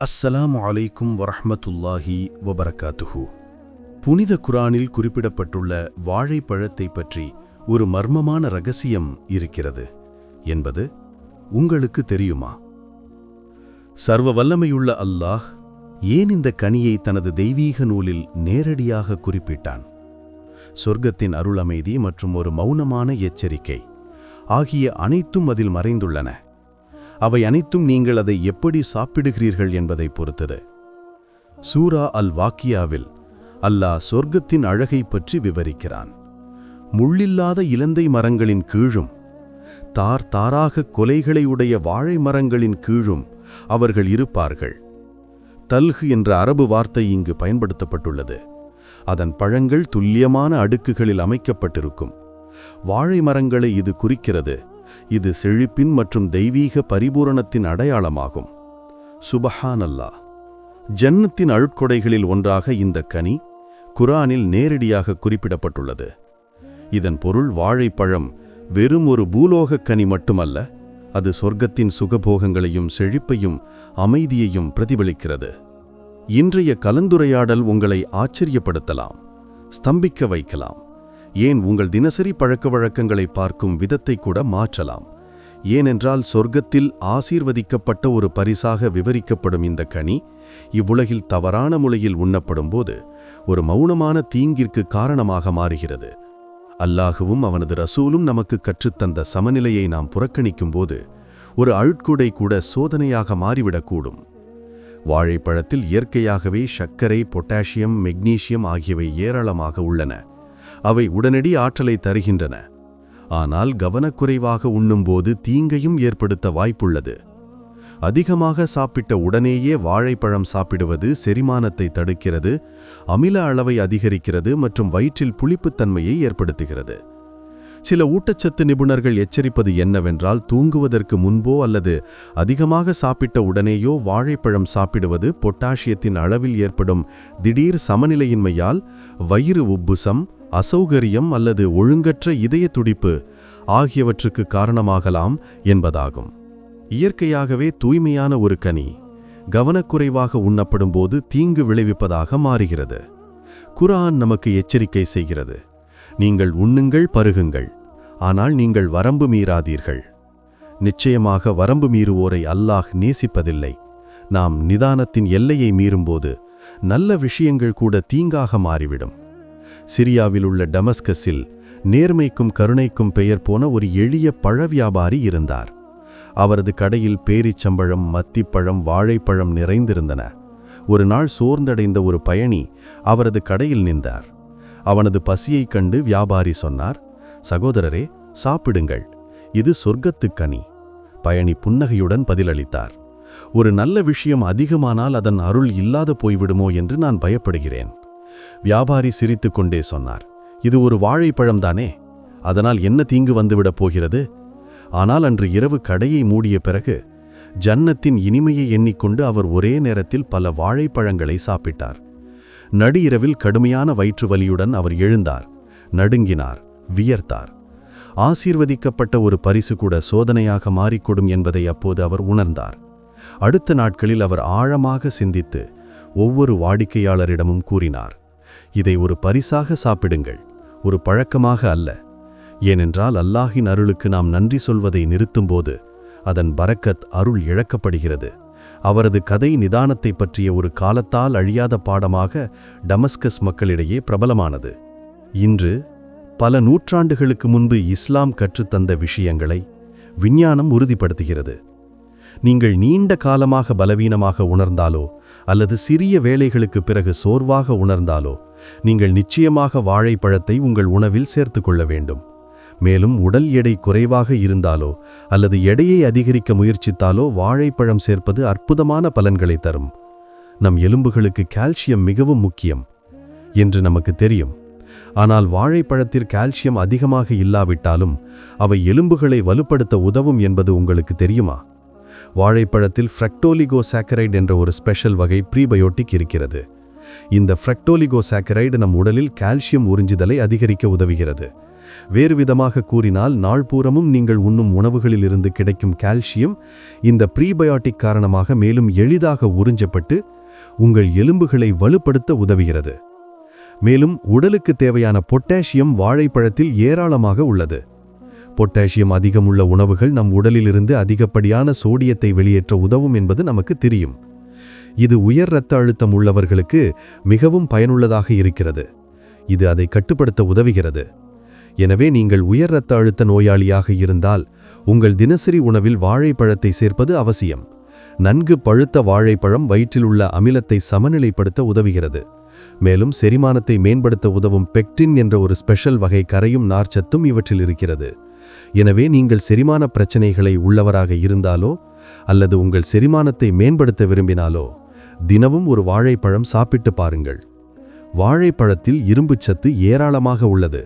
அஸ்ஸலாமு அலைக்கும் வரஹ்மத்துல்லாஹி வபரகாத்துஹு. புனித குர்ஆனில் குறிப்பிடப்பட்டுள்ள வாழைப்பழத்தை பற்றி ஒரு மர்மமான ரகசியம் இருக்கிறது என்பது உங்களுக்கு தெரியுமா? சர்வ வல்லமையுள்ள அல்லாஹ் ஏன் இந்த கனியை தனது தெய்வீக நூலில் நேரடியாக குறிப்பிட்டான்? சொர்க்கத்தின் அருளமைதி மற்றும் ஒரு மௌனமான எச்சரிக்கை ஆகிய அனைத்தும் அதில் மறைந்துள்ளன. அவை அனைத்தும் நீங்கள் அதை எப்படி சாப்பிடுகிறீர்கள் என்பதை பொறுத்தது. சூரா அல் வாக்கியாவில் அல்லாஹ் சொர்க்கத்தின் அழகை பற்றி விவரிக்கிறான். முள்ளில்லாத இலந்தை மரங்களின் கீழும் தார் தாராக கொலைகளை உடைய வாழை மரங்களின் கீழும் அவர்கள் இருப்பார்கள். தல்ஹ் என்ற அரபு வார்த்தை இங்கு பயன்படுத்தப்பட்டுள்ளது. அதன் பழங்கள் துல்லியமான அடுக்குகளில் அமைக்கப்பட்டிருக்கும். வாழை மரங்களை இது குறிக்கிறது. இது செழிப்பின் மற்றும் தெய்வீக பரிபூரணத்தின் அடையாளமாகும். சுபஹானல்லாஹ். ஜன்னத்தின் அழுட்கொடைகளில் ஒன்றாக இந்த கனி குர்ஆனில் நேரடியாக குறிப்பிடப்பட்டுள்ளது. இதன் பொருள் வாழைப்பழம் வெறும் ஒரு பூலோகக் கனி மட்டுமல்ல, அது சொர்க்கத்தின் சுகபோகங்களையும் செழிப்பையும் அமைதியையும் பிரதிபலிக்கிறது. இன்றைய கலந்துரையாடல் உங்களை ஆச்சரியப்படுத்தலாம், ஸ்தம்பிக்க வைக்கலாம், ஏன் உங்கள் தினசரி பழக்க வழக்கங்களை பார்க்கும் விதத்தை கூட மாற்றலாம். ஏனென்றால் சொர்க்கத்தில் ஆசீர்வதிக்கப்பட்ட ஒரு பரிசாக விவரிக்கப்படும் இந்த கனி இவ்வுலகில் தவறான முறையில் உண்ணப்படும்போது ஒரு மௌனமான தீங்கிற்கு காரணமாக மாறுகிறது. அல்லாஹுவும் அவனது ரசூலும் நமக்கு கற்றுத்தந்த சமநிலையை நாம் புறக்கணிக்கும்போது ஒரு அழுட்கூடை கூட சோதனையாக மாறிவிடக்கூடும். வாழைப்பழத்தில் இயற்கையாகவே சர்க்கரை, பொட்டாசியம், மெக்னீசியம் ஆகியவை ஏராளமாக உள்ளன. அவை உடனடி ஆற்றலை தருகின்றன. ஆனால் கவனக்குறைவாக உண்ணும்போது தீங்கையும் ஏற்படுத்த வாய்ப்புள்ளது. அதிகமாக சாப்பிட்ட உடனேயே வாழைப்பழம் சாப்பிடுவது செரிமானத்தை தடுக்கிறது, அமில அளவை அதிகரிக்கிறது மற்றும் வயிற்றில் புளிப்புத்தன்மையை ஏற்படுத்துகிறது. சில ஊட்டச்சத்து நிபுணர்கள் எச்சரிப்பது என்னவென்றால், தூங்குவதற்கு முன்போ அல்லது அதிகமாக சாப்பிட்ட உடனேயோ வாழைப்பழம் சாப்பிடுவது பொட்டாசியத்தின் அளவில் ஏற்படும் திடீர் சமநிலையின்மையால் வயிறு உப்புசம், அசௌகரியம் அல்லது ஒழுங்கற்ற இதய துடிப்பு ஆகியவற்றுக்கு காரணமாகலாம் என்பதாகும். இயற்கையாகவே தூய்மையான ஒரு கனி கவனக்குறைவாக உண்ணப்படும்போது தீங்கு விளைவிப்பதாக மாறுகிறது. குர்ஆன் நமக்கு எச்சரிக்கை செய்கிறது. நீங்கள் உண்ணுங்கள், பருகுங்கள், ஆனால் நீங்கள் வரம்பு மீறாதீர்கள். நிச்சயமாக வரம்பு மீறுவோரை அல்லாஹ் நேசிப்பதில்லை. நாம் நிதானத்தின் எல்லையை மீறும்போது நல்ல விஷயங்கள் கூட தீங்காக மாறிவிடும். சிரியாவில் உள்ள டமஸ்கஸில் நேர்மைக்கும் கருணைக்கும் பெயர் போன ஒரு எளிய பழ வியாபாரி இருந்தார். அவரது கடையில் பேரிச்சம்பழம், மத்திப்பழம், வாழைப்பழம் நிறைந்திருந்தன. ஒரு நாள் சோர்ந்தடைந்த ஒரு பயணி அவரது கடையில் நின்றார். அவனது பசியைக் கண்டு வியாபாரி சொன்னார், சகோதரரே, சாப்பிடுங்கள், இது சொர்க்கத்துக் கனி. பயணி புன்னகையுடன் பதிலளித்தார், ஒரு நல்ல விஷயம் அதிகமானால் அதன் அருள் இல்லாது போய்விடுமோ என்று நான் பயப்படுகிறேன். வியாபாரி சிரித்துக்கொண்டே சொன்னார், இது ஒரு வாழைப்பழம்தானே, அதனால் என்ன தீங்கு வந்துவிடப் போகிறது? ஆனால் அன்று இரவு கடையை மூடிய பிறகு ஜன்னத்தின் இனிமையை எண்ணிக்கொண்டு அவர் ஒரே நேரத்தில் பல வாழைப்பழங்களை சாப்பிட்டார். நடு இரவில் கடுமையான வயிற்று வலியுடன் அவர் எழுந்தார், நடுங்கினார், வியர்த்தார். ஆசீர்வதிக்கப்பட்ட ஒரு பரிசு கூட சோதனையாக மாறிக்கொடும் என்பதை அப்போது அவர் உணர்ந்தார். அடுத்த நாட்களில் அவர் ஆழமாக சிந்தித்து ஒவ்வொரு வாடிக்கையாளரிடமும் கூறினார், இதை ஒரு பரிசாக சாப்பிடுங்கள், ஒரு பழக்கமாக அல்ல. ஏனென்றால் அல்லாஹின் அருளுக்கு நாம் நன்றி சொல்வதை நிறுத்தும்போது அதன் பரக்கத், அருள் இழக்கப்படுகிறது. அவரது கதை நிதானத்தை பற்றிய ஒரு காலத்தால் அழியாத பாடமாக டமஸ்கஸ் மக்களிடையே பிரபலமானது. இன்று பல நூற்றாண்டுகளுக்கு முன்பு இஸ்லாம் கற்றுத்தந்த விஷயங்களை விஞ்ஞானம் உறுதிப்படுத்துகிறது. நீங்கள் நீண்ட காலமாக பலவீனமாக உணர்ந்தாலோ அல்லது சிறிய வேலைகளுக்கு பிறகு சோர்வாக உணர்ந்தாலோ நீங்கள் நிச்சயமாக வாழைப்பழத்தை உங்கள் உணவில் சேர்த்துக்கொள்ள வேண்டும். மேலும் உடல் எடை குறைவாக இருந்தாலோ அல்லது எடையை அதிகரிக்க முயற்சித்தாலோ வாழைப்பழம் சேர்ப்பது அற்புதமான பலன்களை தரும். நம் எலும்புகளுக்கு கால்சியம் மிகவும் முக்கியம் என்று நமக்கு தெரியும். ஆனால் வாழைப்பழத்தில் கால்சியம் அதிகமாக இல்லாவிட்டாலும் அவை எலும்புகளை வலுப்படுத்த உதவும் என்பது உங்களுக்கு தெரியுமா? வாழைப்பழத்தில் ஃப்ரக்டோலிகோசாக்கரைடு என்ற ஒரு ஸ்பெஷல் வகை ப்ரீபயோட்டிக் இருக்கிறது. இந்த ஃப்ரக்டோலிகோசாக்கரைடு நம் உடலில் கால்சியம் உறிஞ்சுதலை அதிகரிக்க உதவுகிறது. வேறுவிதமாக கூறினால் நாள்பூரமும் நீங்கள் உண்ணும் உணவுகளிலிருந்து கிடைக்கும் கால்சியம் இந்த ப்ரீபயாட்டிக் காரணமாக மேலும் எளிதாக உறிஞ்சப்பட்டு உங்கள் எலும்புகளை வலுப்படுத்த உதவுகிறது. மேலும் உடலுக்கு தேவையான பொட்டாசியம் வாழைப்பழத்தில் ஏராளமாக உள்ளது. பொட்டாசியம் அதிகமுள்ள உணவுகள் நம் உடலிலிருந்து அதிகப்படியான சோடியத்தை வெளியேற்ற உதவும் என்பது நமக்கு தெரியும். இது உயர் இரத்த அழுத்தம் உள்ளவர்களுக்கு மிகவும் பயனுள்ளதாக இருக்கிறது. இது அதை கட்டுப்படுத்த உதவுகிறது. எனவே நீங்கள் உயர் இரத்த அழுத்த நோயாளியாக இருந்தால் உங்கள் தினசரி உணவில் வாழைப்பழத்தை சேர்ப்பது அவசியம். நன்கு பழுத்த வாழைப்பழம் வயிற்றில் உள்ள அமிலத்தை சமநிலைப்படுத்த உதவுகிறது. மேலும் செரிமானத்தை மேம்படுத்த உதவும் பெக்டின் என்ற ஒரு ஸ்பெஷல் வகை கரையும் நார்ச்சத்தும் இவற்றில் இருக்கிறது. எனவே நீங்கள் செரிமான பிரச்சனைகளை உள்ளவராக இருந்தாலோ அல்லது உங்கள் செரிமானத்தை மேம்படுத்த விரும்பினாலோ தினமும் ஒரு வாழைப்பழம் சாப்பிட்டு பாருங்கள். வாழைப்பழத்தில் இரும்புச்சத்து ஏராளமாக உள்ளது.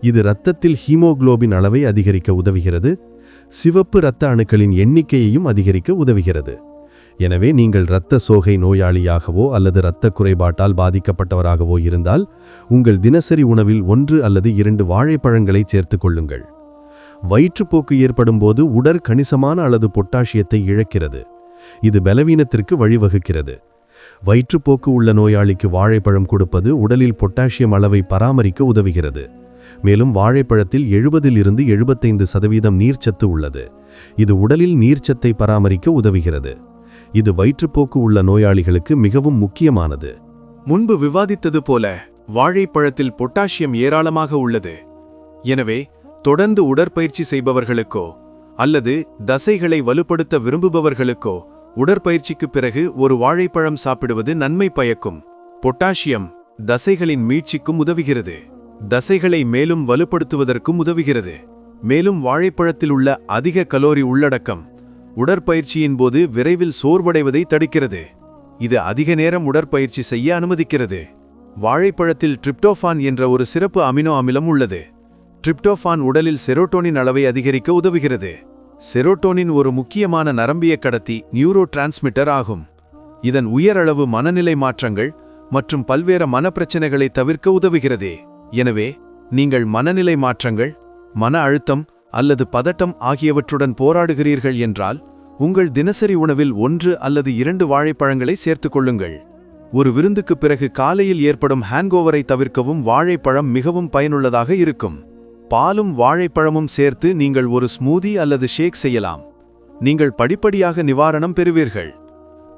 இது இரத்தத்தில் ஹீமோகுளோபின் அளவை அதிகரிக்க உதவுகிறது. சிவப்பு இரத்த அணுக்களின் எண்ணிக்கையையும் அதிகரிக்க உதவுகிறது. எனவே நீங்கள் இரத்த சோகை நோயாளியாகவோ அல்லது இரத்த குறைபாட்டால் பாதிக்கப்பட்டவராகவோ இருந்தால் உங்கள் தினசரி உணவில் 1 அல்லது 2 வாழைப்பழங்களை சேர்த்துக் கொள்ளுங்கள். வயிற்றுப்போக்கு ஏற்படும் போது உடற் கணிசமான அளவு பொட்டாசியத்தை இழக்கிறது. இது பலவீனத்திற்கு வழிவகுக்கிறது. வயிற்றுப்போக்கு உள்ள நோயாளிக்கு வாழைப்பழம் கொடுப்பது உடலில் பொட்டாசியம் அளவை பராமரிக்க உதவுகிறது. மேலும் வாழைப்பழத்தில் 70 to 75% நீர்ச்சத்து உள்ளது. இது உடலில் நீர்ச்சத்தை பராமரிக்க உதவுகிறது. இது வயிற்றுப்போக்கு உள்ள நோயாளிகளுக்கு மிகவும் முக்கியமானது. முன்பு விவாதித்தது போல வாழைப்பழத்தில் பொட்டாசியம் ஏராளமாக உள்ளது. எனவே தொடர்ந்து உடற்பயிற்சி செய்பவர்களுக்கோ அல்லது தசைகளை வலுப்படுத்த விரும்புபவர்களுக்கோ உடற்பயிற்சிக்கு பிறகு ஒரு வாழைப்பழம் சாப்பிடுவது நன்மை பயக்கும். பொட்டாசியம் தசைகளின் மீட்சிக்கும் உதவுகிறது. தசைகளை மேலும் வலுப்படுத்துவதற்கும் உதவுகிறது. மேலும் வாழைப்பழத்தில் உள்ள அதிக கலோரி உள்ளடக்கம் உடற்பயிற்சியின் போது விரைவில் சோர்வடைவதை தடுக்கிறது. இது அதிக நேரம் உடற்பயிற்சி செய்ய அனுமதிக்கிறது. வாழைப்பழத்தில் டிரிப்டோஃபான் என்ற ஒரு சிறப்பு அமினோ அமிலம் உள்ளது. டிரிப்டோஃபான் உடலில் செரோட்டோனின் அளவை அதிகரிக்க உதவுகிறது. செரோட்டோனின் ஒரு முக்கியமான நரம்பிய கடத்தி நியூரோ டிரான்ஸ்மிட்டர் ஆகும். இதன் உயர் அளவு மனநிலை மாற்றங்கள் மற்றும் பல்வேறு மனப்பிரச்சனைகளை தவிர்க்க உதவுகிறது. எனவே நீங்கள் மனநிலை மாற்றங்கள், மன அழுத்தம் அல்லது பதட்டம் ஆகியவற்றுடன் போராடுகிறீர்கள் என்றால் உங்கள் தினசரி உணவில் 1 அல்லது 2 வாழைப்பழங்களை சேர்த்துக் கொள்ளுங்கள். ஒரு விருந்துக்கு பிறகு காலையில் ஏற்படும் ஹேங்கோவரை தவிர்க்கவும் வாழைப்பழம் மிகவும் பயனுள்ளதாக இருக்கும். பாலும் வாழைப்பழமும் சேர்த்து நீங்கள் ஒரு ஸ்மூதி அல்லது ஷேக் செய்யலாம். நீங்கள் படிப்படியாக நிவாரணம் பெறுவீர்கள்.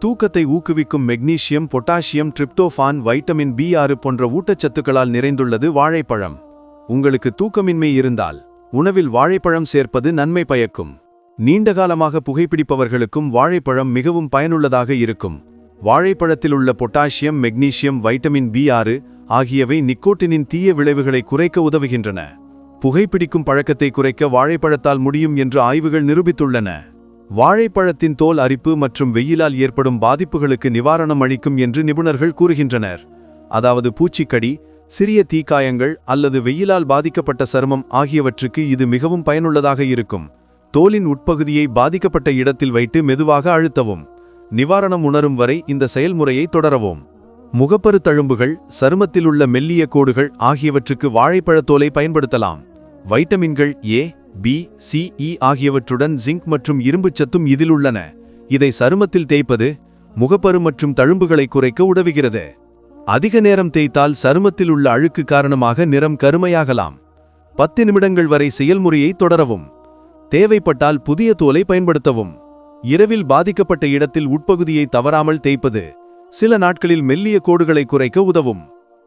தூக்கத்தை ஊக்குவிக்கும் magnesium, potassium, tryptophan, vitamin B6 போன்ற ஊட்டச்சத்துக்களால் நிறைந்துள்ளது வாழைப்பழம். உங்களுக்கு தூக்கமின்மை இருந்தால் உணவில் வாழைப்பழம் சேர்ப்பது நன்மை பயக்கும். நீண்டகாலமாக புகைப்பிடிப்பவர்களுக்கும் வாழைப்பழம் மிகவும் பயனுள்ளதாக இருக்கும். வாழைப்பழத்தில் உள்ள பொட்டாசியம், மெக்னீசியம், வைட்டமின் B6 ஆகியவை நிக்கோட்டினின் தீய விளைவுகளை குறைக்க உதவுகின்றன. புகைப்பிடிக்கும் பழக்கத்தை குறைக்க வாழைப்பழத்தால் முடியும் என்று ஆய்வுகள் நிரூபித்துள்ளன. வாழைப்பழத்தின் தோல் அரிப்பு மற்றும் வெயிலால் ஏற்படும் பாதிப்புகளுக்கு நிவாரணம் அளிக்கும் என்று நிபுணர்கள் கூறுகின்றனர். அதாவது பூச்சிக்கடி, சிறிய தீக்காயங்கள் அல்லது வெயிலால் பாதிக்கப்பட்ட சருமம் ஆகியவற்றுக்கு இது மிகவும் பயனுள்ளதாக இருக்கும். தோலின் உட்பகுதியை பாதிக்கப்பட்ட இடத்தில் வைத்து மெதுவாக அழுத்தவும். நிவாரணம் உணரும் வரை இந்த செயல்முறையை தொடரவும். முகப்பரு தழும்புகள், சருமத்தில் உள்ள மெல்லிய கோடுகள் ஆகியவற்றுக்கு வாழைப்பழத்தோலை பயன்படுத்தலாம். வைட்டமின்கள் A, B, C, E ஆகியவற்றுடன் ஜிங்க் மற்றும் இரும்புச்சத்தும் இதில் உள்ளன. இதை சருமத்தில் தேய்ப்பது முகப்பரு மற்றும் தழும்புகளை குறைக்க உதவுகிறது. அதிக நேரம் தேய்த்தால் சருமத்தில் உள்ள அழுக்கு காரணமாக நிறம் கருமையாகலாம். 10 நிமிடங்கள் வரை செயல்முறையை தொடரவும். தேவைப்பட்டால் புதிய தோலை பயன்படுத்தவும். இரவில் பாதிக்கப்பட்ட இடத்தில் உட்பகுதியை தவறாமல் தேய்ப்பது சில நாட்களில் மெல்லிய கோடுகளை குறைக்க உதவும்.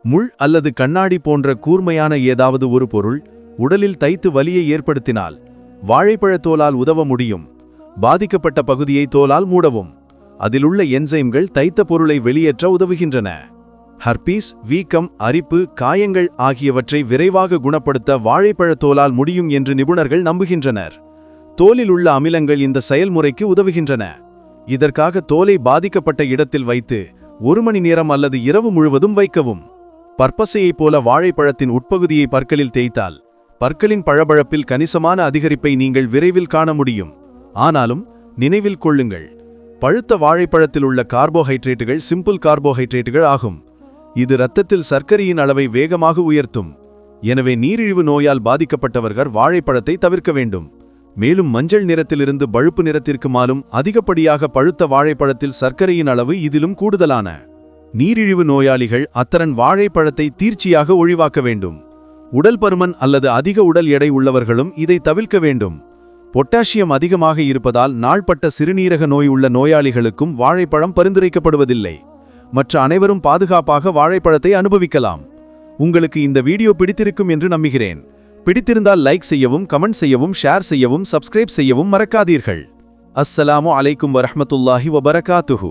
முள் அல்லது கண்ணாடி போன்ற கூர்மையான ஏதாவது ஒரு பொருள் உடலில் தைத்து வலியை ஏற்படுத்தினால் வாழைப்பழத்தோலால் உதவ முடியும். பாதிக்கப்பட்ட பகுதியை தோலால் மூடவும். அதிலுள்ள என்சைம்கள் தைத்த பொருளை வெளியேற்ற உதவுகின்றன. ஹர்பீஸ், வீக்கம், அரிப்பு, காயங்கள் ஆகியவற்றை விரைவாக குணப்படுத்த வாழைப்பழத்தோலால் முடியும் என்று நிபுணர்கள் நம்புகின்றனர். தோலில் உள்ள அமிலங்கள் இந்த செயல்முறைக்கு உதவுகின்றன. இதற்காக தோலை பாதிக்கப்பட்ட இடத்தில் வைத்து 1 மணி நேரம் அல்லது இரவு முழுவதும் வைக்கவும். பற்பசையைப் போல வாழைப்பழத்தின் உட்பகுதியை பற்களில் தேய்த்தால் பற்களின் பழபழப்பில் கணிசமான அதிகரிப்பை நீங்கள் விரைவில் காண முடியும். ஆனாலும் நினைவில் கொள்ளுங்கள், பழுத்த வாழைப்பழத்தில் உள்ள கார்போஹைட்ரேட்டுகள் சிம்பிள் கார்போஹைட்ரேட்டுகள் ஆகும். இது இரத்தத்தில் சர்க்கரையின் அளவை வேகமாக உயர்த்தும். எனவே நீரிழிவு நோயால் பாதிக்கப்பட்டவர்கள் வாழைப்பழத்தை தவிர்க்க வேண்டும். மேலும் மஞ்சள் நிறத்திலிருந்து பழுப்பு நிறத்திற்கு மாறும் அதிகப்படியாக பழுத்த வாழைப்பழத்தில் சர்க்கரையின் அளவு இதிலும் கூடுதலான. நீரிழிவு நோயாளிகள் அத்தரன் வாழைப்பழத்தை தீர்ச்சியாக ஒழிவாக்க வேண்டும். உடல் பருமன் அல்லது அதிக உடல் எடை உள்ளவர்களும் இதை தவிர்க்க வேண்டும். பொட்டாசியம் அதிகமாக இருப்பதால் நாள்பட்ட சிறுநீரக நோய் உள்ள நோயாளிகளுக்கும் வாழைப்பழம் பரிந்துரைக்கப்படுவதில்லை. மற்ற அனைவரும் பாதுகாப்பாக வாழைப்பழத்தை அனுபவிக்கலாம். உங்களுக்கு இந்த வீடியோ பிடித்திருக்கும் என்று நம்புகிறேன். பிடித்திருந்தால் லைக் செய்யவும், கமெண்ட் செய்யவும், ஷேர் செய்யவும், சப்ஸ்கிரைப் செய்யவும் மறக்காதீர்கள். அஸ்ஸலாமு அலைக்கும் வரஹ்மத்துல்லாஹி வபரகாத்துஹு.